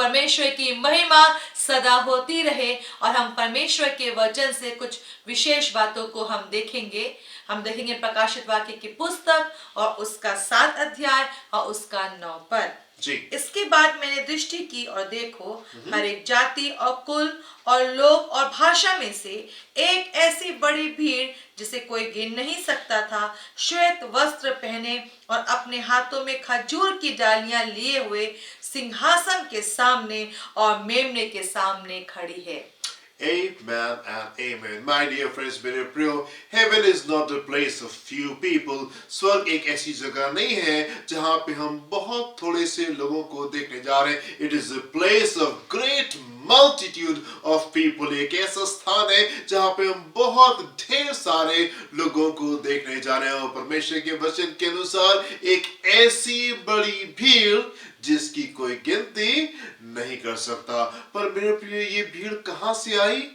परमेश्वर की महिमा सदा होती रहे। और हम परमेश्वर के वचन से कुछ विशेष बातों को हम देखेंगे प्रकाशित वाक्य की पुस्तक और उसका 7 अध्याय और उसका 9 पद। इसके बाद मैंने दृष्टि की और देखो, हर एक जाति और कुल और लोग और भाषा में से एक ऐसी बड़ी भीड़ जिसे कोई गिन नहीं सकता था, श्वेत वस्त्र पहने और अपने हाथों में खजूर की डालियां लिए हुए सिंहासन के सामने और मेमने के सामने खड़ी है। Amen and amen. My dear friends, मेरे प्रियो, heaven is not a place of few people. स्वर्ग एक ऐसी जगह नहीं है जहाँ पे हम बहुत थोड़े से लोगों को देखने जा रहे हैं. It is a place of great multitude of people. एक ऐसा स्थान है जहाँ पे हम बहुत ढेर सारे लोगों को देखने जा रहे हैं और परमेश्वर के वचन के अनुसार एक ऐसी बड़ी भीड़ जिसकी कोई गिनती नहीं कर सकता. पर मेरे प्रिय, ये भीड़ कहां से आई?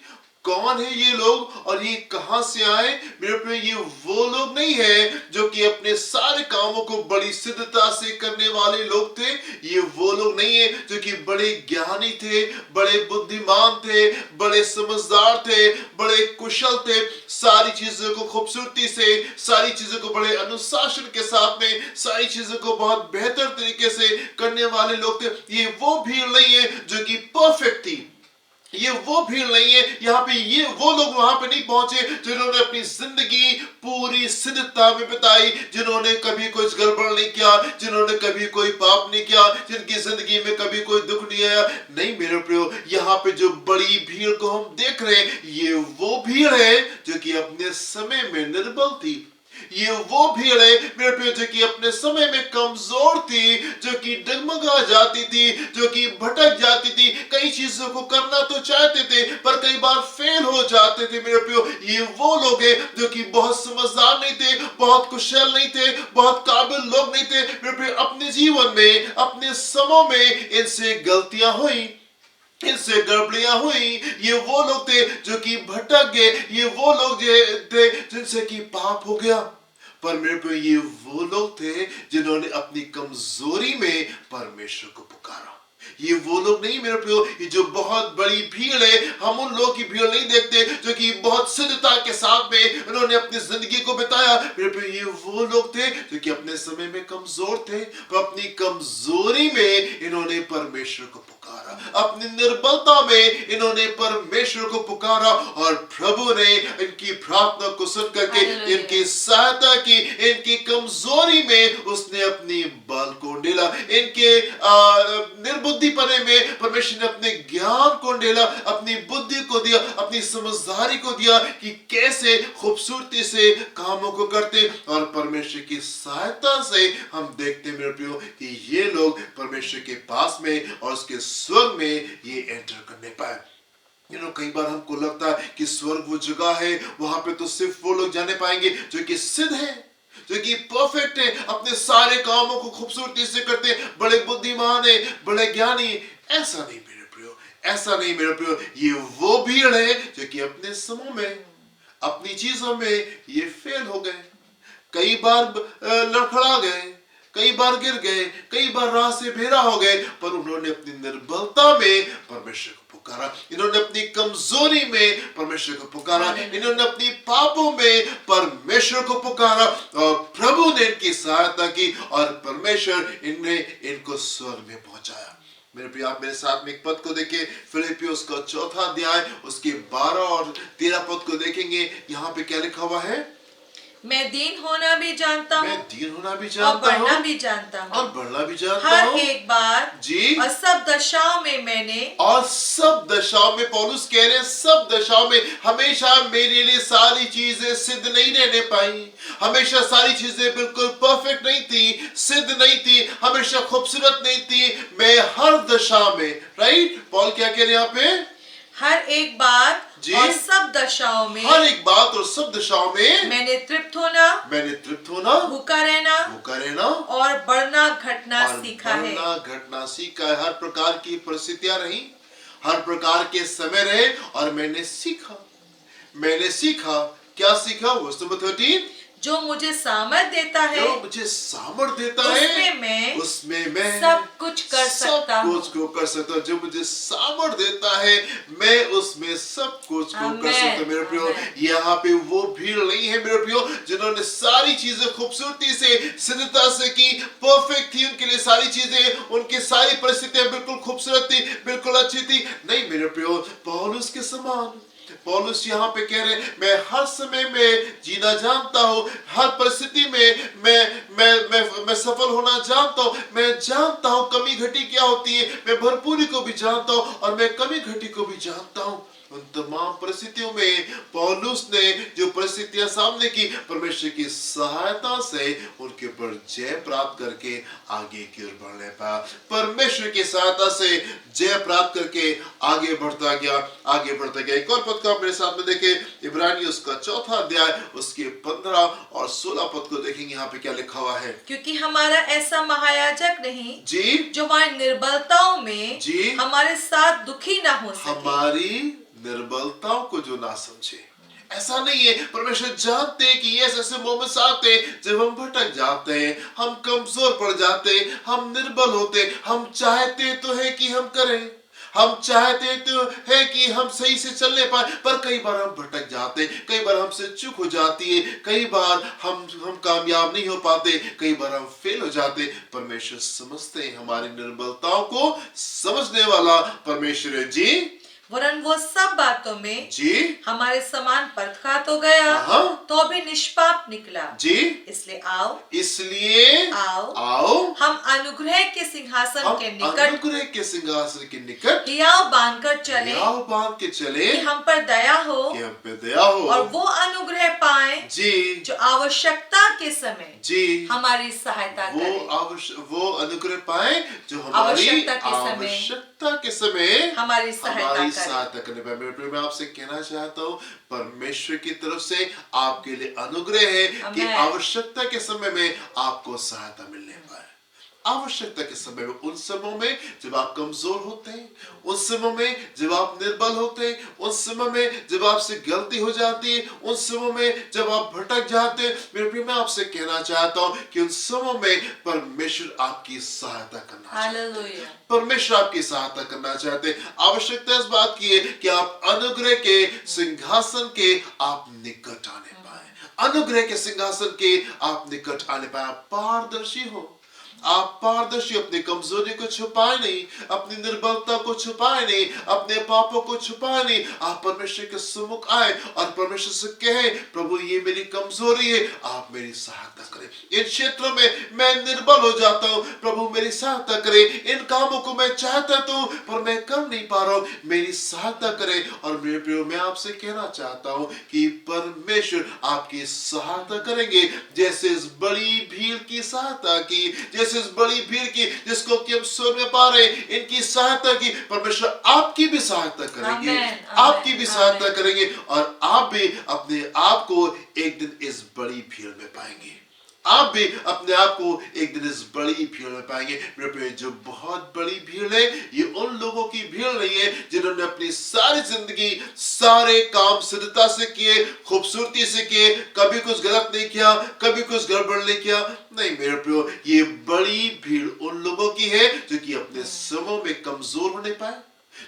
कौन है ये लोग और ये कहां से आए? मेरे प्रिय, ये वो लोग नहीं है जो कि अपने सारे कामों को बड़ी सिद्धता से करने वाले लोग थे. ये वो लोग नहीं है जो कि बड़े ज्ञानी थे, बड़े बुद्धिमान थे, बड़े समझदार थे, बड़े कुशल थे, सारी चीजों को खूबसूरती से, सारी चीजों को बड़े अनुशासन के साथ में, सारी चीजों को बहुत बेहतर तरीके से करने वाले लोग थे. ये वो भीड़ नहीं है जो कि परफेक्ट थी. ये वो भीड़ नहीं है. यहाँ पे ये वो लोग वहां पे नहीं पहुंचे जिन्होंने अपनी जिंदगी पूरी सिद्धता में बिताई, जिन्होंने कभी कुछ गड़बड़ नहीं किया, जिन्होंने कभी कोई पाप नहीं किया, जिनकी जिंदगी में कभी कोई दुख नहीं आया. नहीं मेरे प्रियो, यहाँ पे जो बड़ी भीड़ को हम देख रहे हैं, ये वो भीड़ है जो कि अपने समय में निर्बल थी. ये वो भीड़ है मेरे प्रिय जो कि अपने समय में कमजोर थी, जो कि डगमगा जाती थी, जो कि भटक जाती थी, कई चीजों को करना तो चाहते थे पर कई बार फेल हो जाते थे. मेरे प्रियो, ये वो लोग हैं जो कि बहुत समझदार नहीं थे, बहुत कुशल नहीं थे, बहुत काबिल लोग नहीं थे. मेरे प्रियो, अपने जीवन में, अपने समय में इनसे गलतियां हुई, इनसे गड़बड़ियां हुई. ये वो लोग थे जो कि भटक गए. ये वो लोग थे जिनसे कि पाप हो गया. पर मेरे पे ये वो लोग थे जिन्होंने अपनी कमजोरी में परमेश्वर को पुकारा. ये वो लोग नहीं मेरे प्रियो, ये जो बहुत बड़ी भीड़ है, हम उन लोगों की भीड़ नहीं देखते जो कि बहुत सिद्धता के साथ में उन्होंने अपनी जिंदगी को बिताया. मेरे प्रियो, ये वो लोग थे जो कि अपने समय में कमजोर थे, पर अपनी कमजोरी में इन्होंने परमेश्वर को पुकारा. अपनी निर्बलता में इन्होंने परमेश्वर को पुकारा और प्रभु ने इनकी प्रार्थना को सुन करके इनकी सहायता की. इनकी कमजोरी में उसने अपनी बल को ढेला. इनके निर्बुद्धिपने में परमेश्वर ने अपने ज्ञान को ढेला, अपनी बुद्धि को दिया, अपनी समझदारी को दिया कि कैसे खूबसूरती से कामों को करते. और परमेश्वर की सहायता से हम देखते मेरे प्रियो कि ये लोग परमेश्वर के पास में और उसके स्वर्ग में ये एंटर करने पाए. कई बार हमको लगता है कि स्वर्ग वो जगह है, वहां पे तो सिर्फ वो लोग जाने पाएंगे जो कि सिद्ध है, जो कि परफेक्ट है, अपने सारे कामों को खूबसूरती से करते हैं, बड़े बुद्धिमान है, बड़े ज्ञानी. ऐसा नहीं मेरे प्रियो, ऐसा नहीं मेरे प्रियो. ये वो भीड़ है जो कि अपने समूह में, अपनी चीजों में ये फेल हो गए, कई बार लड़खड़ा गए, कई बार गिर गए, कई बार राह से बेरा हो गए. पर उन्होंने अपनी निर्बलता में परमेश्वर को पुकारा. इन्होंने अपनी कमजोरी में परमेश्वर को पुकारा. इन्होंने अपनी पापों में परमेश्वर को पुकारा और प्रभु ने इनकी सहायता की और परमेश्वर इनको स्वर्ग में पहुंचाया. मेरे प्रिय, आप मेरे साथ में एक पद को देखिए, फिलिपियोस का 4 अध्याय उसके 12 और 13 पद को देखेंगे. यहाँ पे क्या लिखा हुआ है? मैं दीन होना भी जानता हूँ, मैं दीन होना भी जानता हूँ, और बढ़ना भी जानता हूँ, और बढ़ना भी जानता हर हूँ. एक बार जी, और सब दशाओं में मैंने, और सब दशाओं में, पौलुस कह रहे हैं सब दशाओं में. हमेशा मेरे लिए सारी चीजें सिद्ध नहीं रहने पाई, हमेशा सारी चीजें बिल्कुल परफेक्ट नहीं थी, सिद्ध नहीं थी, हमेशा खूबसूरत नहीं थी. मैं हर दशा में, राइट, पौल क्या कह रहे हैं यहाँ पे? हर एक बात और सब दशाओं में, हर एक बात और सब दशाओं में मैंने तृप्त होना, भूखा रहना और बढ़ना घटना सीखा है. घटना सीखा है. हर प्रकार की परिस्थितियां रही, हर प्रकार के समय रहे और मैंने सीखा. क्या सीखा? वर्स नंबर 13, जो मुझे सामर्थ देता है जो मुझे सामर्थ देता है उसमें मैं सब कुछ कर सकता हूँ। सब कुछ को कर सकता हूँ। जो मुझे सामर्थ देता है मैं उसमें सब कुछ को कर सकता हूँ। मेरे प्रियो, यहाँ पे वो भीड़ नहीं है मेरे प्रियो जिन्होंने सारी चीजें खूबसूरती से सिद्धता से की, परफेक्ट थी उनके लिए सारी चीजें, उनकी सारी परिस्थितियां बिल्कुल खूबसूरत थी, बिल्कुल अच्छी थी। नहीं मेरे प्रियो, पौलुस के समान पौलुस यहाँ पे कह रहे हैं मैं हर समय में जीना जानता हूँ, हर परिस्थिति में मैं सफल होना जानता हूँ। मैं जानता हूँ कमी घटी क्या होती है, मैं भरपूरी को भी जानता हूँ और मैं कमी घटी को भी जानता हूँ। उन तमाम परिस्थितियों में पौलुस ने जो परिस्थितियां सामने की, परमेश्वर की सहायता से उनके ऊपर जय प्राप्त करके आगे की ओर बढ़ने पाया। परमेश्वर की सहायता से जय प्राप्त करके आगे बढ़ता गया। एक और पद को आप मेरे साथ में देखें, इब्रानियों उसका 4 अध्याय उसके 15 और 16 पद को देखेंगे। यहाँ पे क्या लिखा हुआ है? क्योंकि हमारा ऐसा महायाजक नहीं जी जो हमारी निर्बलताओं में जी हमारे साथ दुखी ना हो सके। हमारी निर्बलताओं को जो ना समझे, ऐसा नहीं है। परमेश्वर जानते हैं कि ये ऐसे मोमेंट्स आते हैं जब हम भटक जाते हैं, हम कमजोर पड़ जाते हैं, हम निर्बल होते हैं। हम चाहते तो है कि हम करें, हम चाहते तो है कि हम सही से चलने पाए, पर कई बार हम भटक जाते हैं, कई बार हमसे चूक हो जाती है, कई बार हम कामयाब नहीं हो पाते, कई बार हम फेल हो जाते। परमेश्वर समझते हैं, हमारी निर्बलताओं को समझने वाला परमेश्वर है। जी वरन वो सब बातों में जी हमारे समान परखा तो गया तो भी निष्पाप निकला। जी इसलिए आओ हम अनुग्रह के सिंहासन के निकट अनुग्रह के सिंहासन के निकट हियाव बांध के चले कि हम पर दया हो और वो अनुग्रह पाए जी जो आवश्यकता के समय जी हमारी सहायता करे। वो अनुग्रह पाए जो हमारी आवश्यकता के समय हमारी सहायता करने पाए। मैं आपसे कहना चाहता हूँ, परमेश्वर की तरफ से आपके लिए अनुग्रह है कि आवश्यकता के समय में आपको सहायता मिलने पाए। आवश्यकता के समय में, उन समय में जब आप कमजोर होते हैं, उस समय में जब आप निर्बल होते हैं, उस समय में जब आपसे गलती हो जाती है, उस समय में जब आप भटक जाते हैं, मेरे प्रिय मैं आपसे कहना चाहता हूं कि उन समय में परमेश्वर आपकी सहायता करना चाहते हैं। परमेश्वर आपकी सहायता करना चाहते हैं। आवश्यकता इस बात की है कि आप अनुग्रह के सिंहासन के आप निकट आने पाए, अनुग्रह के सिंहासन के आप निकट आने पाए। आप पारदर्शी हो, आप पारदर्शी, अपनी कमजोरी को छुपाए नहीं, अपनी निर्बलता को छुपाए नहीं, अपने पापों को छुपाए नहीं। आप परमेश्वर के सम्मुख आए और परमेश्वर से कहे, प्रभु ये मेरी कमजोरी है, आप मेरी सहायता करें। इन क्षेत्रों में मैं निर्बल हो जाता हूँ, प्रभु मेरी सहायता करें। इन कामों को मैं चाहता तो पर मैं कर नहीं पा रहा हूँ, मेरी सहायता करें। और मेरे प्रियो मैं आपसे कहना चाहता हूँ कि परमेश्वर आपकी सहायता करेंगे, जैसे इस बड़ी भीड़ की सहायता की, जैसे इस बड़ी भीड़ की जिसको कि हम सुन में पा रहे, इनकी सहायता की। परमेश्वर आपकी भी सहायता करेंगे, आपकी भी सहायता करेंगे और आप भी अपने आप को एक दिन इस बड़ी भीड़ में पाएंगे। आप भी अपने आप को एक दिन इस बड़ी भीड़ में पाएंगे। मेरे प्रिय, जो बहुत बड़ी भीड़ है ये उन लोगों की भीड़ नहीं है जिन्होंने अपनी सारी जिंदगी सारे काम सिद्धता से किए, खूबसूरती से किए, कभी कुछ गलत नहीं किया, कभी कुछ गड़बड़ नहीं किया। नहीं मेरे प्रियो, ये बड़ी भीड़ उन लोगों की है जो कि अपने समय में कमजोर होने पाए,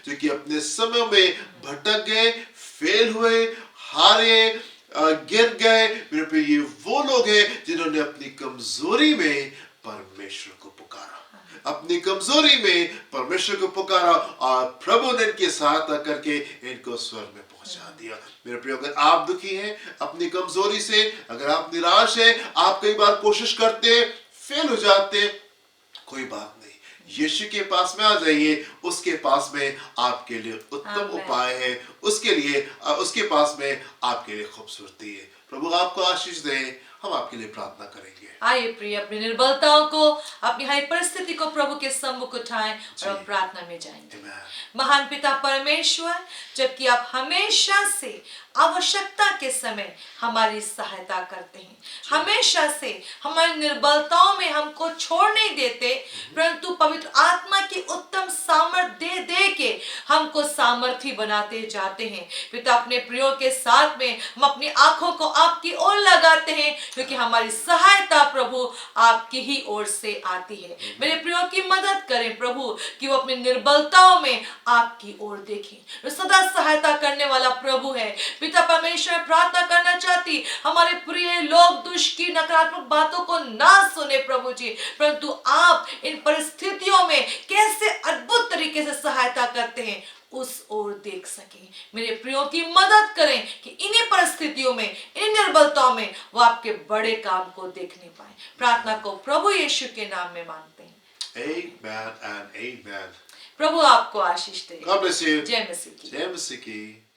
जो कि अपने समय में भटक गए, फेल हुए, हारे, गिर गए। मेरे पे ये वो लोग हैं जिन्होंने अपनी कमजोरी में परमेश्वर को पुकारा, अपनी कमजोरी में परमेश्वर को पुकारा और प्रभु ने इनकी सहायता करके इनको स्वर्ग में पहुंचा दिया। मेरे प्रिय, अगर आप दुखी हैं अपनी कमजोरी से, अगर आप निराश हैं, आप कई बार कोशिश करते हैं, फेल हो जाते हैं, कोई बात नहीं, यीशु के पास में आ जाइए। उसके पास में आपके लिए उत्तम उपाय है, उसके पास में आपके लिए खूबसूरती है। प्रभु आपको आशीष दे। हम आपके लिए प्रार्थना करेंगे। आइए प्रिय, अपनी निर्बलताओं को, अपनी हर परिस्थिति को प्रभु के सम्मुख उठाएं और हम प्रार्थना में जाएंगे। महान पिता परमेश्वर, जबकि आप हमेशा से आवश्यकता के समय हमारी सहायता करते हैं, हमेशा से हमारी निर्बलताओं में हमको छोड़ नहीं देते, परंतु पवित्र आत्मा की उत्तम सामर्थ्य दे दे के हमको सामर्थी बनाते जाते हैं। पिता, अपने प्रियो के साथ में हम अपनी आंखों को आपकी ओर लगाते हैं, क्योंकि हमारी सहायता प्रभु आपकी ही ओर से आती है। मेरे प्रियो की मदद करें प्रभु कि वो अपनी निर्बलताओं में आपकी ओर देखें। वो सदा सहायता करने वाला प्रभु है। पिता परमेश्वर, प्रार्थना करना चाहती हमारे प्रिय लोग दुष्ट की नकारात्मक बातों को ना सुने प्रभु जी, परंतु आप इन परिस्थितियों में कैसे अद्भुत तरीके से सहायता करते हैं उस ओर देख सकें। मेरे प्रियो की मदद करें कि इन्हीं परिस्थितियों में, इन निर्बलताओं में वो आपके बड़े काम को देखने पाए। प्रार्थना को प्रभु यीशु के नाम में मांगते हैं। Amen and amen. प्रभु आपको आशीष दे। God bless you. जय मसीह की। जय मसीह की।